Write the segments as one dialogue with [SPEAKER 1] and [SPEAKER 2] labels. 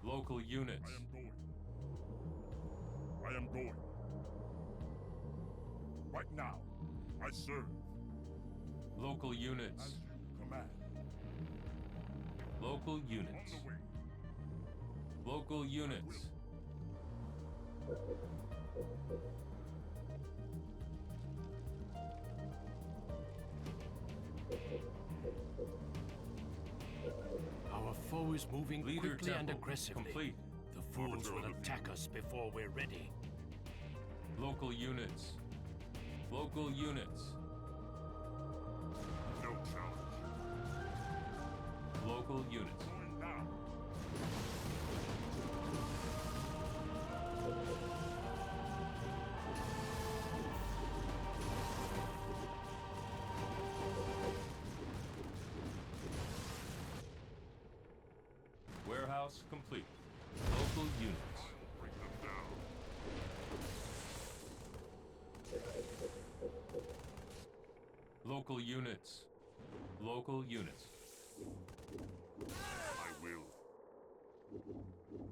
[SPEAKER 1] Local units.
[SPEAKER 2] I am going. Right now, I serve.
[SPEAKER 1] Local units.
[SPEAKER 2] As you command.
[SPEAKER 1] Local units.
[SPEAKER 2] On the way.
[SPEAKER 1] Local units.
[SPEAKER 3] Our foe is moving
[SPEAKER 1] Leader
[SPEAKER 3] quickly and
[SPEAKER 1] temple
[SPEAKER 3] aggressively.
[SPEAKER 1] complete.
[SPEAKER 3] The fools will attack us before we're ready.
[SPEAKER 1] Local units. Local units.
[SPEAKER 2] No challenge.
[SPEAKER 1] Local units.
[SPEAKER 2] Going now.
[SPEAKER 1] Warehouse complete. Local units.
[SPEAKER 2] Bring them down.
[SPEAKER 1] Local units. Local units.
[SPEAKER 2] I will.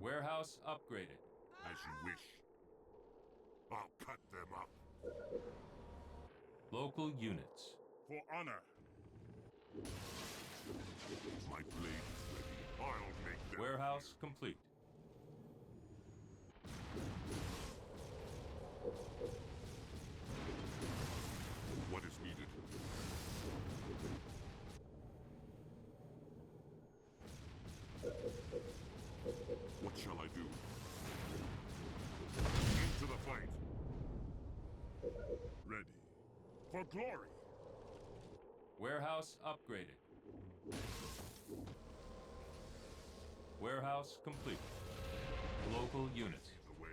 [SPEAKER 1] Warehouse upgraded.
[SPEAKER 2] As you wish. I'll cut them up.
[SPEAKER 1] Local units.
[SPEAKER 2] For honor. My blade is ready. I'll make them.
[SPEAKER 1] Warehouse complete.
[SPEAKER 2] What is needed? What shall I do? Into the fight. Ready. For glory.
[SPEAKER 1] Warehouse upgraded. Warehouse complete. Local units.
[SPEAKER 2] The way.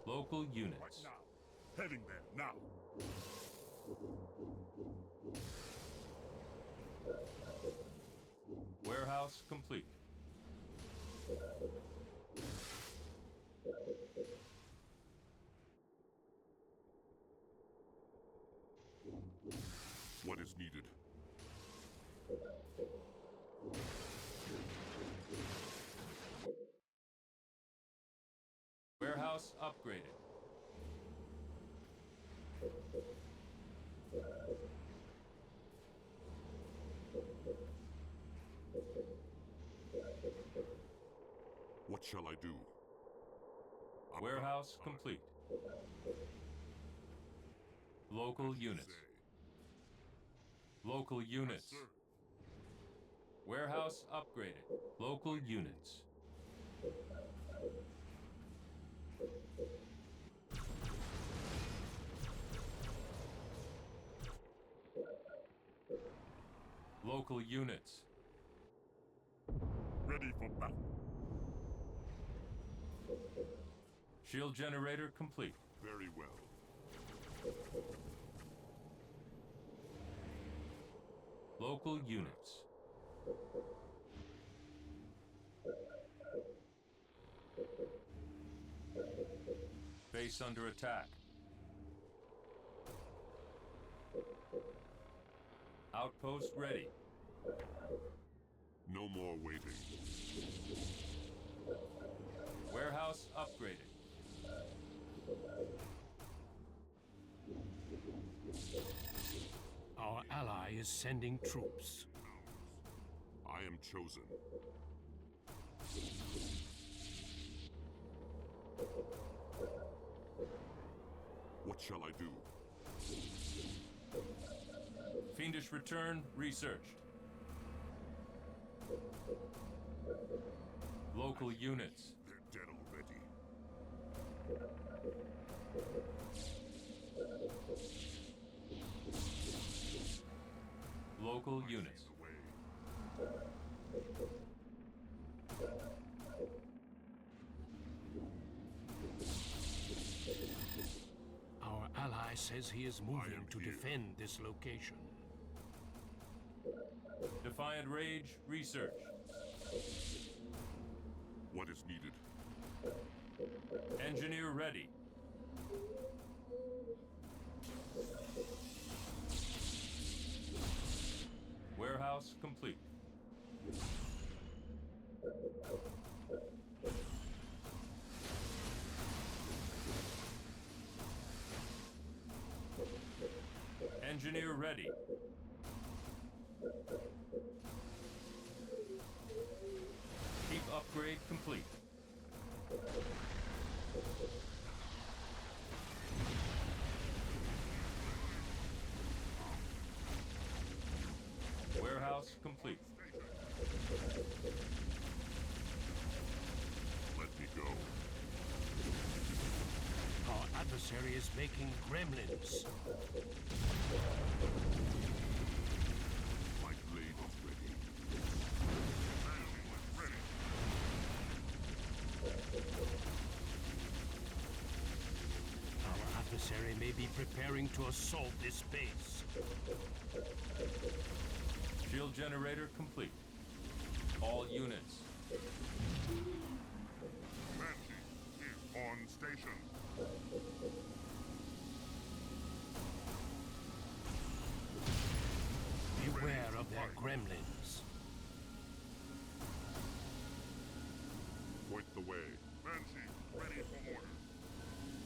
[SPEAKER 1] Local
[SPEAKER 2] Right
[SPEAKER 1] units.
[SPEAKER 2] now. Heading there now.
[SPEAKER 1] Warehouse complete.
[SPEAKER 2] What is needed?
[SPEAKER 1] Warehouse upgraded.
[SPEAKER 2] What shall I do?
[SPEAKER 1] Warehouse complete. Local units. Local units.
[SPEAKER 2] Sir.
[SPEAKER 1] Warehouse upgraded. Local units. Local units.
[SPEAKER 2] Ready for battle.
[SPEAKER 1] Shield generator complete.
[SPEAKER 2] Very well.
[SPEAKER 1] Local units. Base under attack. Outpost ready.
[SPEAKER 2] No more waiting.
[SPEAKER 1] Warehouse upgraded.
[SPEAKER 3] Our ally is sending troops.
[SPEAKER 2] I am chosen. What shall I do?
[SPEAKER 1] Fiendish return researched. Local units.
[SPEAKER 2] They're dead already.
[SPEAKER 1] Local units.
[SPEAKER 2] The way.
[SPEAKER 3] Our ally says he is moving to defend this location.
[SPEAKER 1] Defiant Rage research.
[SPEAKER 2] What is needed?
[SPEAKER 1] Engineer ready. Warehouse complete. Engineer ready. Keep upgrade complete. Warehouse complete.
[SPEAKER 2] Let me go.
[SPEAKER 3] Our adversary is making gremlins.
[SPEAKER 2] My blade is ready. Ready.
[SPEAKER 3] Our adversary may be preparing to assault this base.
[SPEAKER 1] Shield generator complete. All units.
[SPEAKER 2] Banshee is on station.
[SPEAKER 3] Beware of their gremlins.
[SPEAKER 2] Point the way. Banshee, ready for order.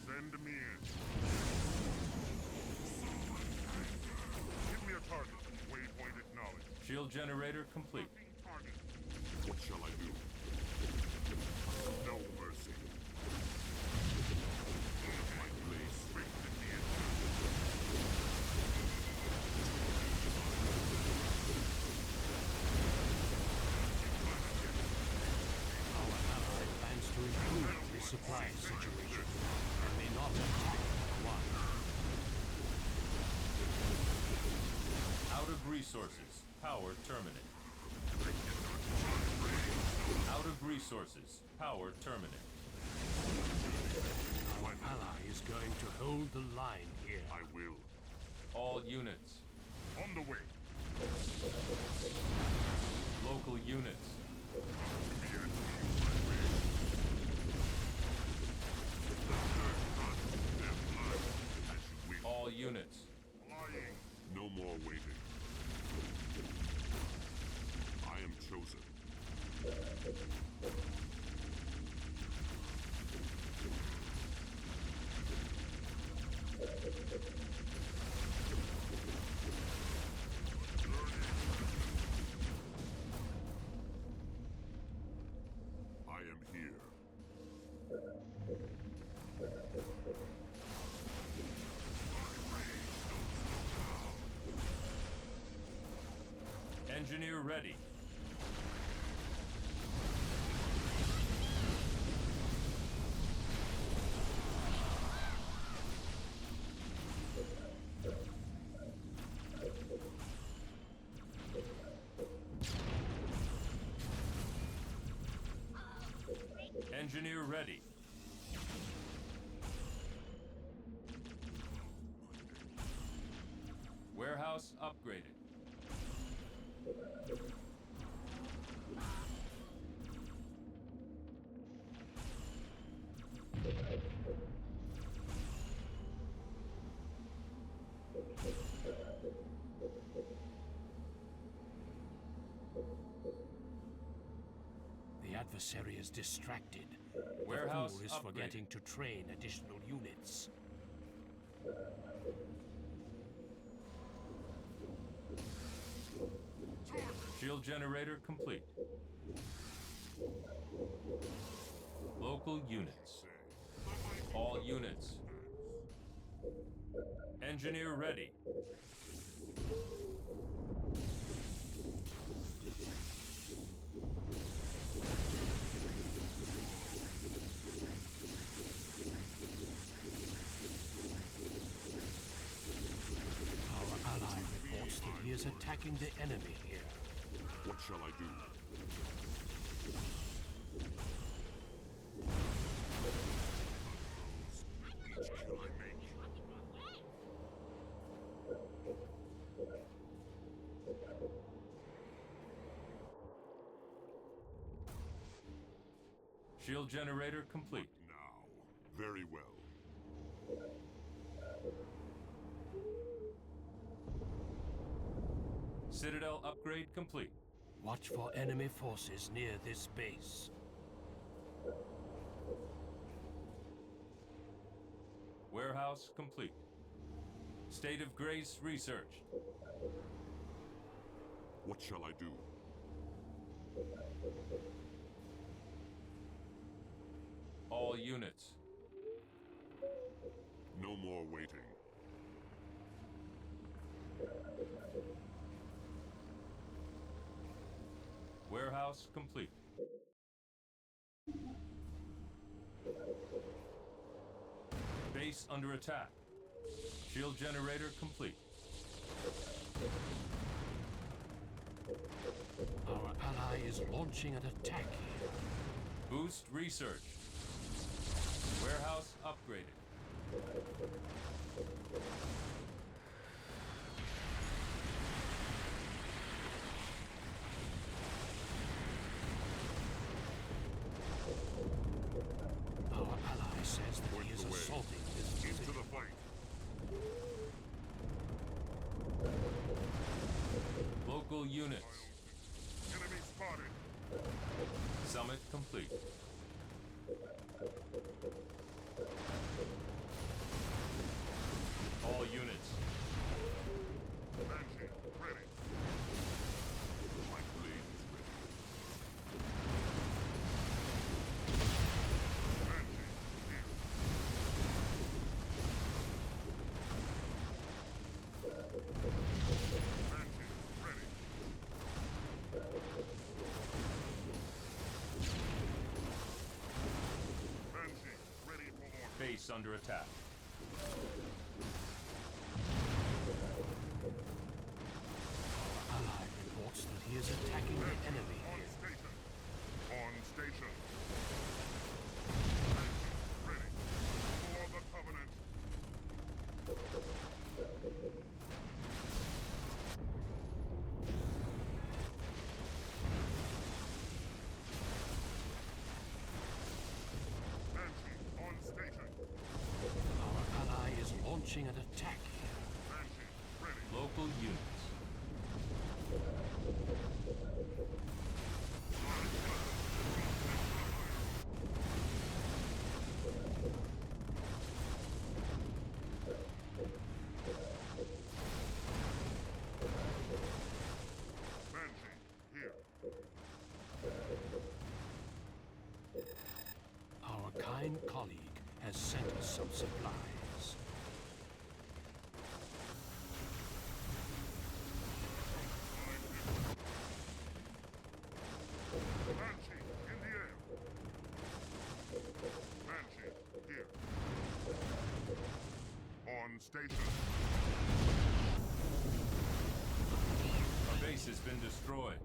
[SPEAKER 2] Send me in. Give me a target. Waypoint acknowledged.
[SPEAKER 1] Shield generator complete.
[SPEAKER 2] Target. What shall I do? No mercy. My blade straight at the end.
[SPEAKER 3] Our ally plans to improve the supply situation and may not attack one.
[SPEAKER 1] Out of resources. Power terminate. Out of resources. Power terminate.
[SPEAKER 3] Our ally is going to hold the line here.
[SPEAKER 2] I will.
[SPEAKER 1] All units.
[SPEAKER 2] On the way.
[SPEAKER 1] Local units. All units.
[SPEAKER 2] Flying. No more waiting. I am chosen. I am here.
[SPEAKER 1] Engineer ready. Engineer ready. Warehouse upgraded.
[SPEAKER 3] The adversary is distracted.
[SPEAKER 1] Warehouse
[SPEAKER 3] The fool is
[SPEAKER 1] upgraded.
[SPEAKER 3] forgetting to train additional units.
[SPEAKER 1] Shield generator complete. Local units. All units. Engineer ready.
[SPEAKER 3] Our ally reports that he is attacking the enemy here.
[SPEAKER 2] What shall I do? Each kill I make.
[SPEAKER 1] Shield generator complete.
[SPEAKER 2] Now. Very well.
[SPEAKER 1] Citadel upgrade complete.
[SPEAKER 3] Watch for enemy forces near this base.
[SPEAKER 1] Warehouse complete. State of Grace researched.
[SPEAKER 2] What shall I do?
[SPEAKER 1] All units.
[SPEAKER 2] No more waiting.
[SPEAKER 1] Warehouse complete. Base under attack. Shield generator complete.
[SPEAKER 3] Our ally is launching an attack here.
[SPEAKER 1] Boost research. Warehouse upgraded.
[SPEAKER 3] Our ally says that he is
[SPEAKER 2] Away.
[SPEAKER 3] assaulting this
[SPEAKER 2] Into
[SPEAKER 3] position.
[SPEAKER 2] the fight.
[SPEAKER 1] Local units.
[SPEAKER 2] Enemy spotted.
[SPEAKER 1] Summit complete. All units.
[SPEAKER 2] Banshee, ready. My blade is ready. Banshee, here. Banshee, ready. Banshee, ready for order.
[SPEAKER 1] Base under attack.
[SPEAKER 3] Ally reports that he is attacking the enemy
[SPEAKER 2] On
[SPEAKER 3] here.
[SPEAKER 2] station. On station. Banshee, ready. For the Covenant. Banshee, on station.
[SPEAKER 3] Our ally is launching an attack here.
[SPEAKER 2] Banshee, ready.
[SPEAKER 1] Local units.
[SPEAKER 2] Banshee, here.
[SPEAKER 3] Our kind colleague has sent us some supplies.
[SPEAKER 2] Banshee, in the air. Banshee, here. On station.
[SPEAKER 1] A base has been destroyed.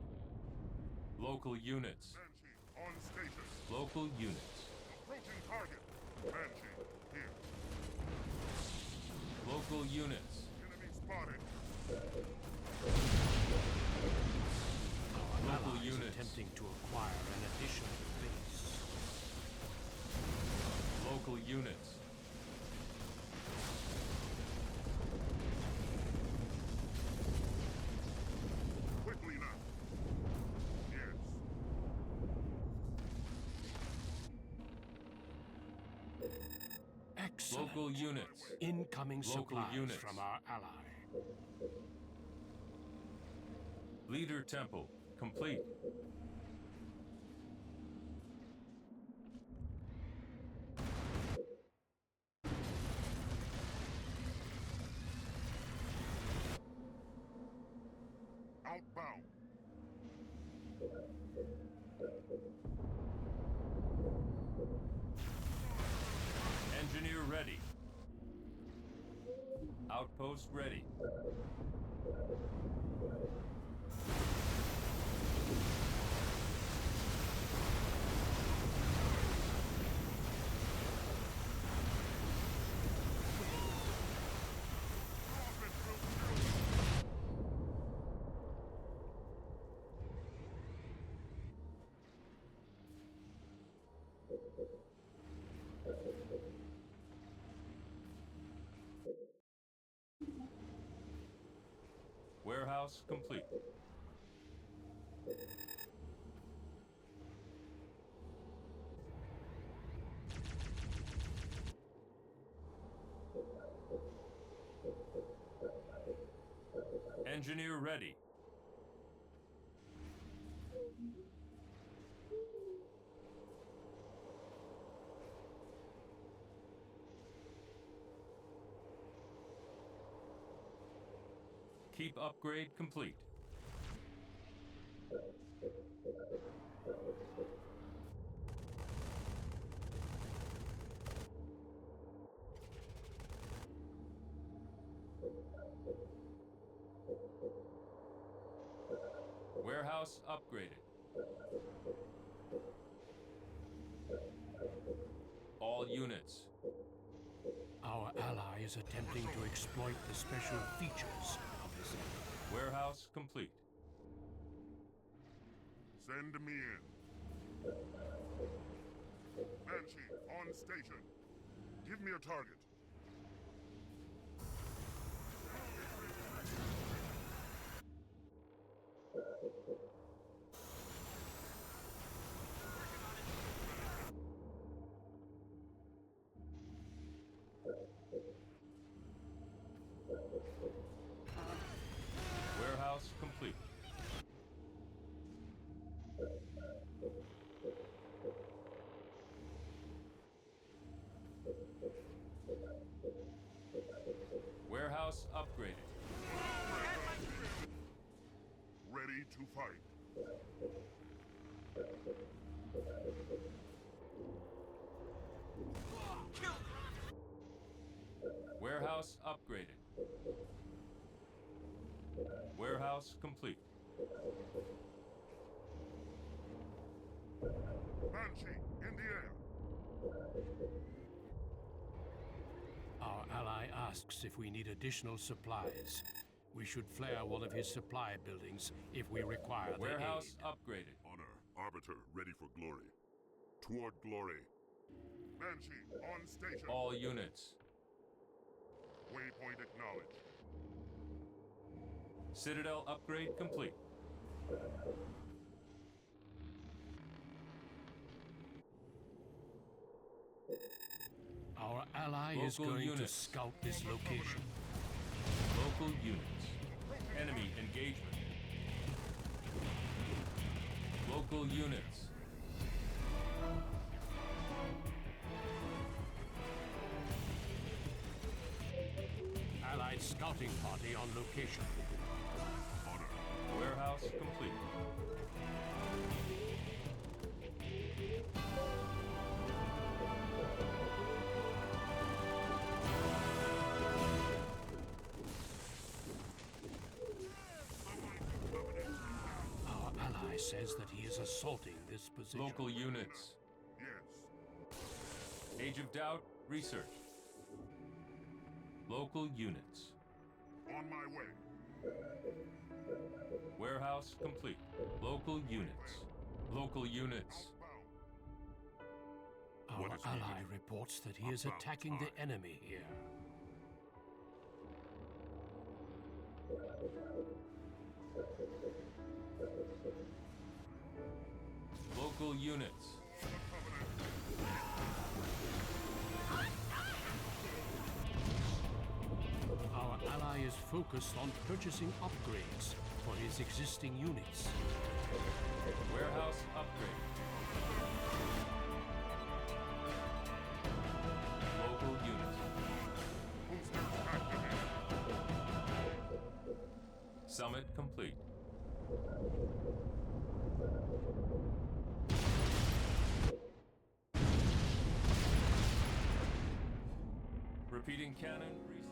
[SPEAKER 1] Local units.
[SPEAKER 2] Banshee, on station.
[SPEAKER 1] Local units.
[SPEAKER 2] Approaching target. Banshee, here.
[SPEAKER 1] Local units.
[SPEAKER 2] Enemy spotted.
[SPEAKER 3] Our
[SPEAKER 1] Local
[SPEAKER 3] ally is
[SPEAKER 1] units.
[SPEAKER 3] attempting to acquire an additional base.
[SPEAKER 1] Local units.
[SPEAKER 2] Quickly now. Yes.
[SPEAKER 3] Excellent.
[SPEAKER 1] Local units.
[SPEAKER 3] Incoming
[SPEAKER 1] Local
[SPEAKER 3] supplies
[SPEAKER 1] units.
[SPEAKER 3] from our ally.
[SPEAKER 1] Leader Temple complete.
[SPEAKER 2] Outbound.
[SPEAKER 1] Engineer ready. Outpost ready. Warehouse complete. Engineer ready. Keep upgrade complete. Warehouse upgraded. All units.
[SPEAKER 3] Our ally is attempting to exploit the special features of this enemy.
[SPEAKER 1] Warehouse complete.
[SPEAKER 2] Send me in. Banshee, on station. Give me a target.
[SPEAKER 1] Warehouse complete. Warehouse upgraded.
[SPEAKER 2] Ready to fight.
[SPEAKER 1] Warehouse upgraded. Warehouse complete.
[SPEAKER 2] Banshee, in the air.
[SPEAKER 3] Our ally asks if we need additional supplies. We should flare one of his supply buildings if we require their
[SPEAKER 1] Warehouse
[SPEAKER 3] aid.
[SPEAKER 1] upgraded.
[SPEAKER 2] Honor, Arbiter, ready for glory. Toward glory. Banshee, on station.
[SPEAKER 1] All units.
[SPEAKER 2] Waypoint acknowledged.
[SPEAKER 1] Citadel upgrade complete.
[SPEAKER 3] Our ally is
[SPEAKER 1] Local
[SPEAKER 3] going to
[SPEAKER 1] units.
[SPEAKER 3] scout this location.
[SPEAKER 1] Local units. Enemy engagement. Local units.
[SPEAKER 3] Allied scouting party on location.
[SPEAKER 2] Honor.
[SPEAKER 1] Warehouse complete.
[SPEAKER 3] Our ally says that he is assaulting this position.
[SPEAKER 1] Local units.
[SPEAKER 2] Yes.
[SPEAKER 1] Age of Doubt research. Local units.
[SPEAKER 2] On my way.
[SPEAKER 1] Warehouse complete. Local units. Local units.
[SPEAKER 2] Outbound.
[SPEAKER 3] Our
[SPEAKER 2] What is
[SPEAKER 3] ally
[SPEAKER 2] needed?
[SPEAKER 3] reports that he is
[SPEAKER 2] About
[SPEAKER 3] attacking the
[SPEAKER 2] time.
[SPEAKER 3] enemy here.
[SPEAKER 1] Local units.
[SPEAKER 3] Our ally is focused on purchasing upgrades for his existing units.
[SPEAKER 1] Warehouse upgrade. Local units.
[SPEAKER 2] Boosters activated.
[SPEAKER 1] Summit complete. Repeating cannon reset.